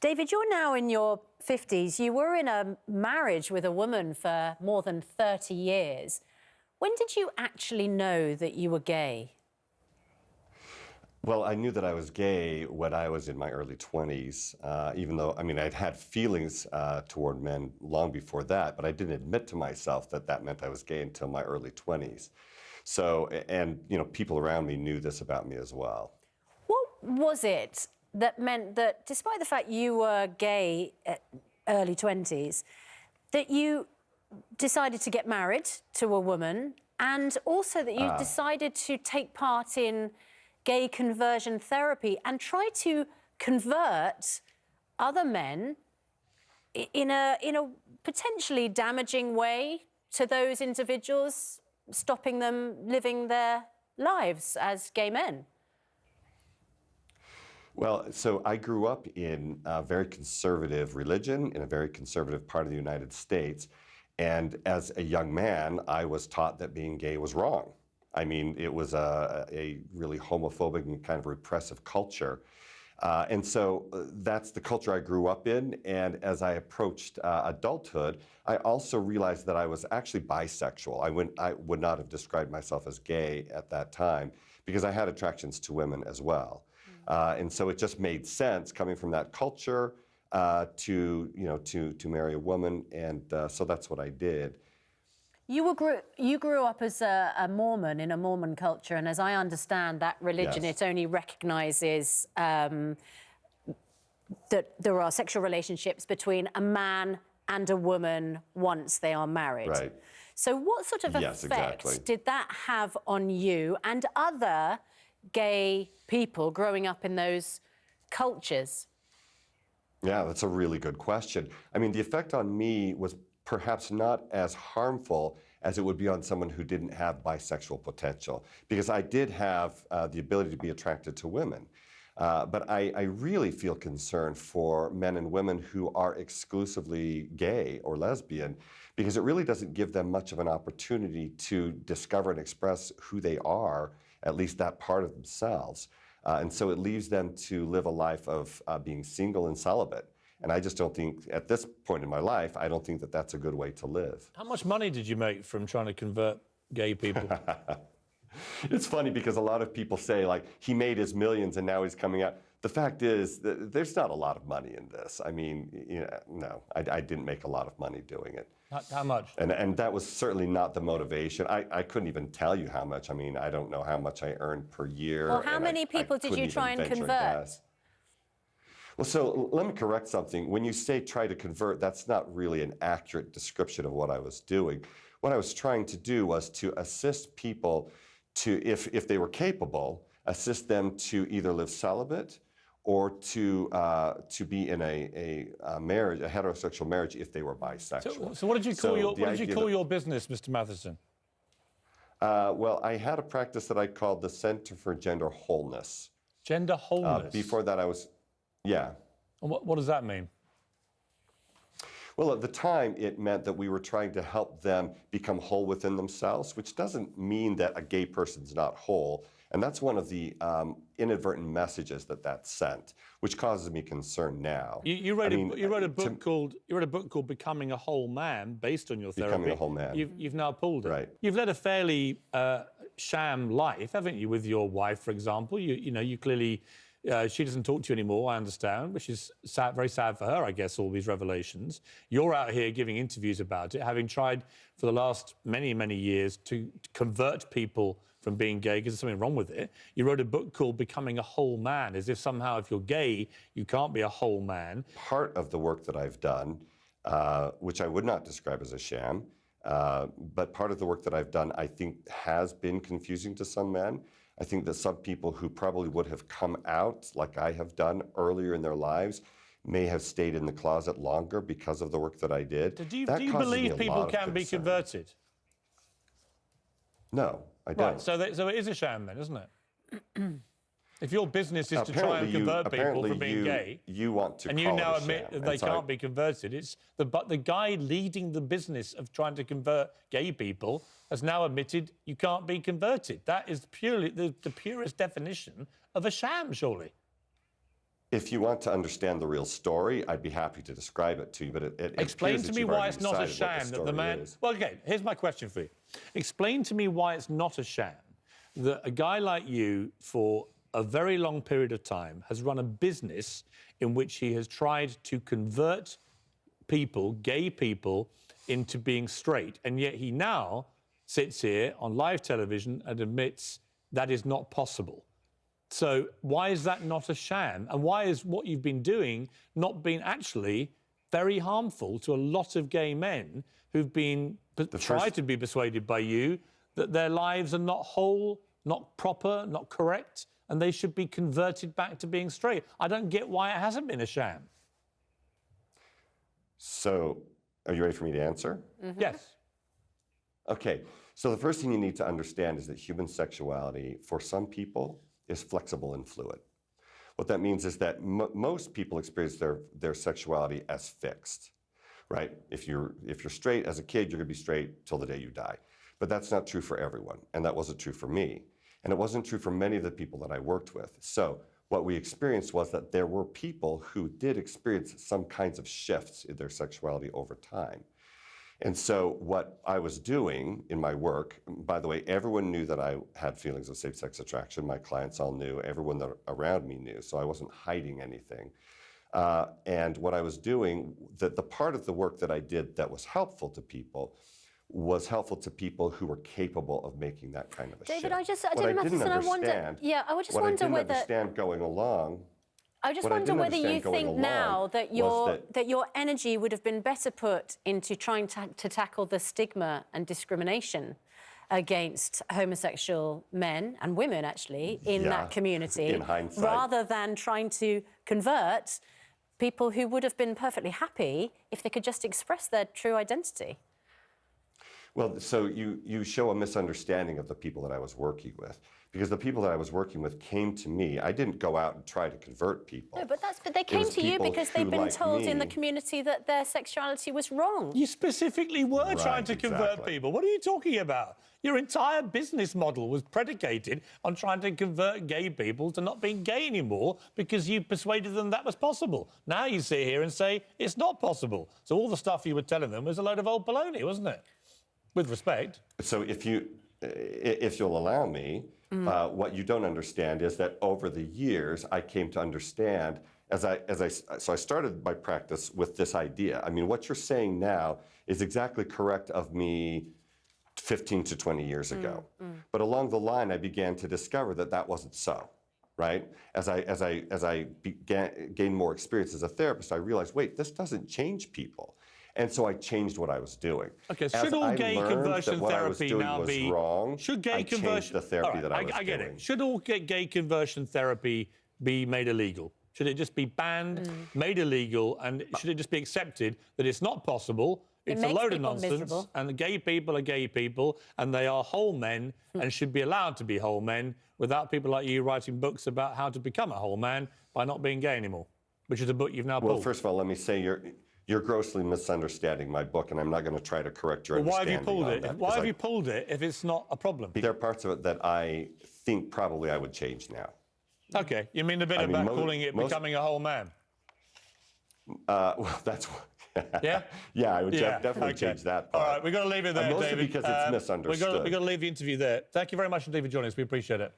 David, you're now in your 50s. You were in a marriage with a woman for more than 30 years. When did you actually know that you were gay? Well, I knew that I was gay when I was in my early 20s, even though, I mean, I'd had feelings toward men long before that, but I didn't admit to myself that that meant I was gay until my early 20s. So, and, you know, people around me knew this about me as well. What was it that meant that, despite the fact you were gay at early 20s, that you decided to get married to a woman, and also that you decided to take part in gay conversion therapy and try to convert other men in a potentially damaging way to those individuals, stopping them living their lives as gay men? Well, so I grew up in a very conservative religion in a very conservative part of the United States. And as a young man, I was taught that being gay was wrong. I mean, it was a really homophobic and kind of repressive culture. And so that's the culture I grew up in. And as I approached adulthood, I also realized that I was actually bisexual. I would not have described myself as gay at that time because I had attractions to women as well. And so it just made sense coming from that culture to marry a woman. And so that's what I did. You grew up as a Mormon in a Mormon culture, and as I understand that religion, Yes. it only recognises that there are sexual relationships between a man and a woman once they are married. Right. So what sort of Yes, effect exactly. did that have on you and other gay people growing up in those cultures? Yeah, that's a really good question. I mean, the effect on me was perhaps not as harmful as it would be on someone who didn't have bisexual potential, because I did have the ability to be attracted to women. But I really feel concerned for men and women who are exclusively gay or lesbian, because it really doesn't give them much of an opportunity to discover and express who they are, at least that part of themselves. And so it leaves them to live a life of being single and celibate. And I just don't think, at this point in my life, I don't think that that's a good way to live. How much money did you make from trying to convert gay people? It's funny because a lot of people say, like, he made his millions and now he's coming out. The fact is that there's not a lot of money in this. I mean, no, I didn't make a lot of money doing it. How much? And that was certainly not the motivation. I couldn't even tell you how much. I mean, I don't know how much I earned per year. Well, how many people did you try and convert? Well, so let me correct something. When you say try to convert, that's not really an accurate description of what I was doing. What I was trying to do was to assist people to, if they were capable, assist them to either live celibate or to be in a marriage, a heterosexual marriage, if they were bisexual. So what did you call your business, Mr. Matheson? Well, I had a practice that I called the Center for Gender Wholeness. Gender wholeness. Before that, I was. Yeah. And what does that mean? Well, at the time, it meant that we were trying to help them become whole within themselves, which doesn't mean that a gay person's not whole. And that's one of the inadvertent messages that sent, which causes me concern now. You wrote a book called Becoming a Whole Man, based on your therapy. Becoming a Whole Man. You've now pulled it. Right. You've led a fairly sham life, haven't you, with your wife, for example? You clearly. She doesn't talk to you anymore, I understand, which is sad, very sad for her, I guess, all these revelations. You're out here giving interviews about it, having tried for the last many, many years to convert people from being gay because there's something wrong with it. You wrote a book called Becoming a Whole Man, as if somehow if you're gay, you can't be a whole man. Part of the work that I've done, which I would not describe as a sham, but part of the work that I've done, I think, has been confusing to some men. I think that some people who probably would have come out, like I have done earlier in their lives, may have stayed in the closet longer because of the work that I did. Do you believe people can be converted? No, I don't. Right, so it is a sham then, isn't it? If your business is to try and convert people from being gay, you want to and you now admit that they can't be converted, it's but the guy leading the business of trying to convert gay people has now admitted you can't be converted. That is purely the purest definition of a sham, surely. If you want to understand the real story, I'd be happy to describe it to you, but it Explain appears to that me you've why already it's not a decided what sham the that the story man... is. Well, okay, here's my question for you. Explain to me why it's not a sham that a guy like you, for a very long period of time, has run a business in which he has tried to convert people, gay people, into being straight, and yet he now sits here on live television and admits that is not possible. So why is that not a sham? And why is what you've been doing not been actually very harmful to a lot of gay men who've been tried to be persuaded by you that their lives are not whole, not proper, not correct, and they should be converted back to being straight? I don't get why it hasn't been a sham. So, are you ready for me to answer? Mm-hmm. Yes. Okay, so the first thing you need to understand is that human sexuality, for some people, is flexible and fluid. What that means is that most people experience their sexuality as fixed, right? If you're straight as a kid, you're gonna be straight till the day you die. But that's not true for everyone, and that wasn't true for me. And it wasn't true for many of the people that I worked with. So what we experienced was that there were people who did experience some kinds of shifts in their sexuality over time. And so what I was doing in my work, by the way, everyone knew that I had feelings of same-sex attraction. My clients all knew, everyone that around me knew, so I wasn't hiding anything. And what I was doing, the part of the work that I did that was helpful to people was helpful to people who were capable of making that kind of a shift. David, I didn't Matheson, I wonder... Yeah, I would just wonder whether... What I didn't understand going along... I just wonder whether you think now that your energy would have been better put into trying to tackle the stigma and discrimination against homosexual men and women, actually, in that community, in hindsight, rather than trying to convert people who would have been perfectly happy if they could just express their true identity. Well, so you show a misunderstanding of the people that I was working with. Because the people that I was working with came to me. I didn't go out and try to convert people. No, but they came to you because they'd been told in the community that their sexuality was wrong. You specifically were trying to convert people. What are you talking about? Your entire business model was predicated on trying to convert gay people to not being gay anymore because you persuaded them that was possible. Now you sit here and say it's not possible. So all the stuff you were telling them was a load of old baloney, wasn't it? With respect. So if you'll allow me, what you don't understand is that over the years, I came to understand, so I started my practice with this idea. I mean, what you're saying now is exactly correct of me 15 to 20 years ago. But along the line, I began to discover that that wasn't so, right? As I gained more experience as a therapist, I realized, wait, this doesn't change people. And so I changed what I was doing. Okay, should all gay conversion therapy now be wrong? Should gay conversion? Changed the therapy that I was I get doing. it. Should all gay conversion therapy be made illegal? Should it just be banned, made illegal, and should it just be accepted that it's not possible? It's a load of nonsense, miserable. And the gay people are gay people, and they are whole men, and should be allowed to be whole men without people like you writing books about how to become a whole man by not being gay anymore, which is a book you've now pulled. Well, first of all, let me say you're grossly misunderstanding my book, and I'm not going to try to correct your understanding. Why have you pulled it? Why have you pulled it if it's not a problem? There are parts of it that I think probably I would change now. Okay, you mean the bit about calling it becoming a whole man? Well, that's what... Yeah? Yeah, I would definitely change that part. All right, we've got to leave it there, mostly David. because it's misunderstood. We've got to leave the interview there. Thank you very much indeed for joining us. We appreciate it.